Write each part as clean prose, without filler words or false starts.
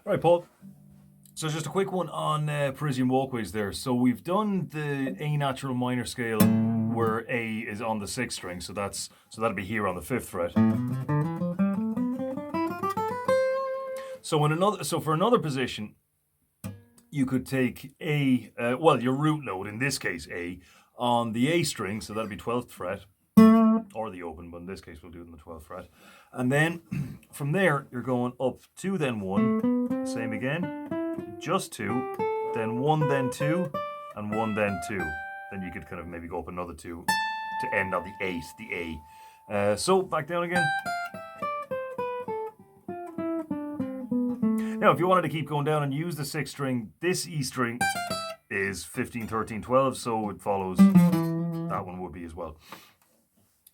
All right, Paul. So just a quick one on Parisian walkways there. So we've done the A natural minor scale where A is on the sixth string, that'll be here on the fifth fret. So for another position, you could take A, your root note, in this case A, on the A string, so that'll be 12th fret, or the open, but in this case we'll do it on the 12th fret. And then from there, you're going up 2, then 1, same again, just 2, then 1, then 2, and 1, then 2. Then you could kind of maybe go up another 2 to end on the 8, the A. So back down again. Now, if you wanted to keep going down and use the sixth string, this E string is 15, 13, 12, so it follows that one would be as well.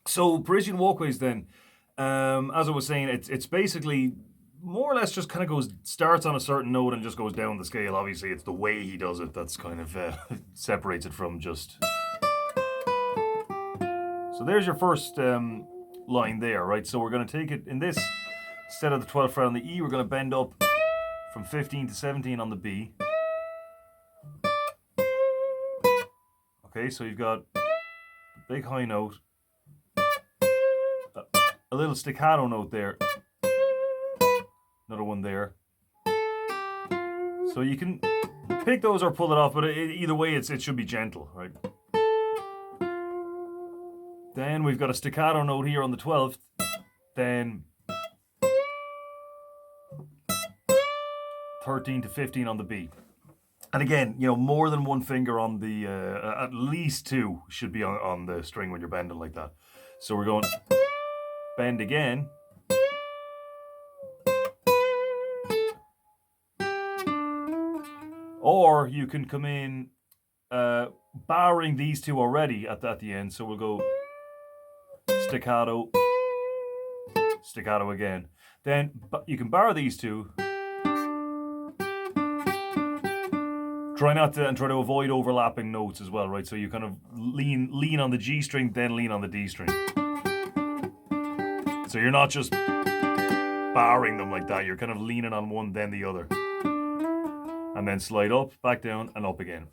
So Parisian walkways then, as I was saying, it's basically more or less just kind of starts on a certain note and just goes down the scale. Obviously, it's the way he does it that's kind of separates it from just. So there's your first line there, right? So we're going to take it in this, instead of the 12th fret on the E, we're going to bend up from 15 to 17 on the B. Okay, so you've got a big high note, a little staccato note there, another one there. So you can pick those or pull it off, but either way, it should be gentle, right? Then we've got a staccato note here on the 12th, then 13 to 15 on the B. And again, more than one finger on the, at least 2 should be on the string when you're bending like that. So we're going bend again. Or you can come in barring these 2 already at the end. So we'll go staccato, staccato again. Then you can bar these 2. Try not to, and try to avoid overlapping notes as well, right? So you kind of lean on the G string, then lean on the D string. So you're not just barring them like that. You're kind of leaning on one, then the other. And then slide up, back down, and up again.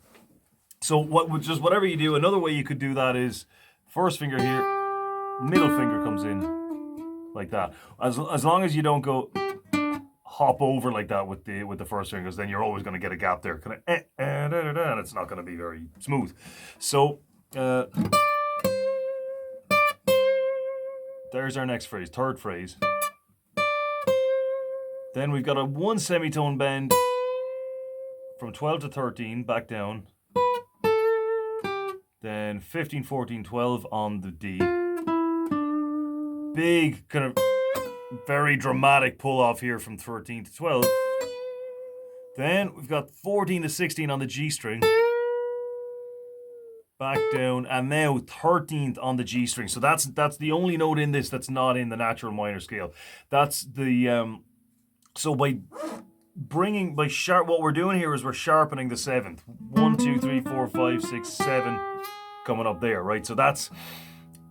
So whatever you do, another way you could do that is first finger here, middle finger comes in like that. As long as you don't go hop over like that with the first finger, because then you're always going to get a gap there, kind of and it's not going to be very smooth. So there's our next phrase, third phrase. Then we've got a 1 semitone bend from 12 to 13, back down. Then 15, 14, 12 on the D. Big kind of very dramatic pull off here from 13 to 12. Then we've got 14 to 16 on the G string. Back down, and now 13th on the G string. So that's the only note in this that's not in the natural minor scale. That's the so what we're doing here is we're sharpening the 7th. 1, 2, 3, 4, 5, 6, 7 coming up there, right? So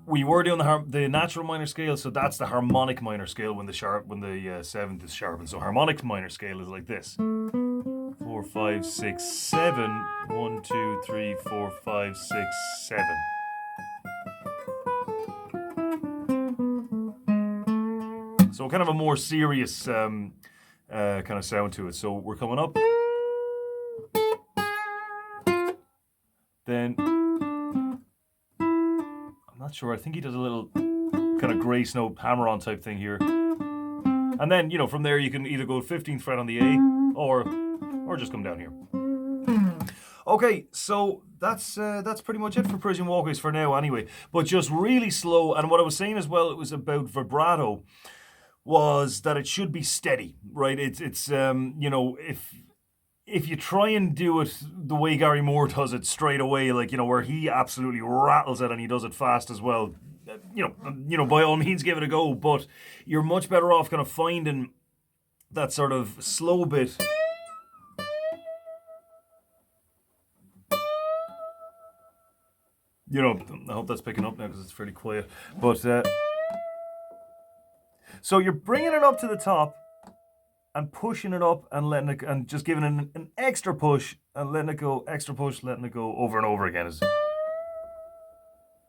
we were doing the natural minor scale, so that's the harmonic minor scale when the 7th is sharpened. So harmonic minor scale is like this: 4, 5, 6, 7. 1, 2, 3, 4, 5, 6, 7. So kind of a more serious kind of sound to it. So we're coming up. Then I'm not sure. I think he does a little kind of grace note hammer-on type thing here. And then, from there you can either go 15th fret on the A or just come down here. Okay, so that's pretty much it for Parisian walkways for now anyway. But just really slow. And what I was saying as well, it was about vibrato, was that it should be steady, right? It's if you try and do it the way Gary Moore does it straight away, like, where he absolutely rattles it and he does it fast as well, by all means give it a go, but you're much better off kind of finding that sort of slow bit. I hope that's picking up now because it's fairly quiet. But so you're bringing it up to the top, and pushing it up and letting it, and just giving it an extra push and letting it go, extra push, letting it go over and over again.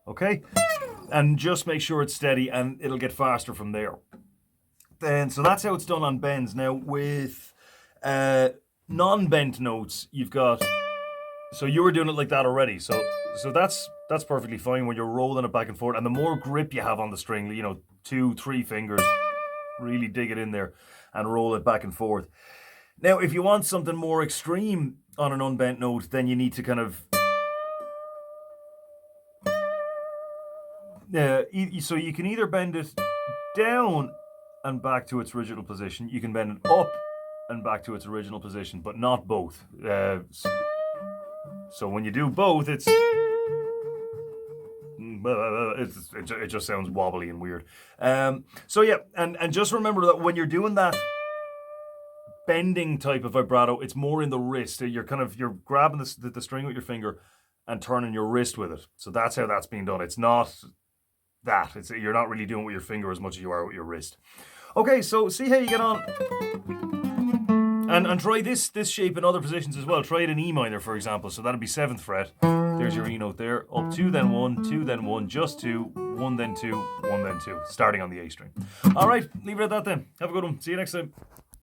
Okay? And just make sure it's steady and it'll get faster from there. Then, so that's how it's done on bends. Now with non-bent notes, you've got, so you were doing it like that already. So that's perfectly fine when you're rolling it back and forth. And the more grip you have on the string, 2-3 fingers, really dig it in there and roll it back and forth. Now, if you want something more extreme on an unbent note, then you need to kind of, so you can either bend it down and back to its original position. You can bend it up and back to its original position, but not both. So when you do both, it just sounds wobbly and weird. So yeah, and just remember that when you're doing that bending type of vibrato, it's more in the wrist. You're grabbing the string with your finger and turning your wrist with it. So that's how that's being done. It's not that. You're not really doing it with your finger as much as you are with your wrist. Okay, so see how you get on. And try this shape in other positions as well. Try it in E minor, for example. So that'd be 7th fret. There's your E note there. Up 2, then 1, 2, then 1, just 2, 1, then 2, 1, then 2. Starting on the A string. All right, leave it at that then. Have a good one. See you next time.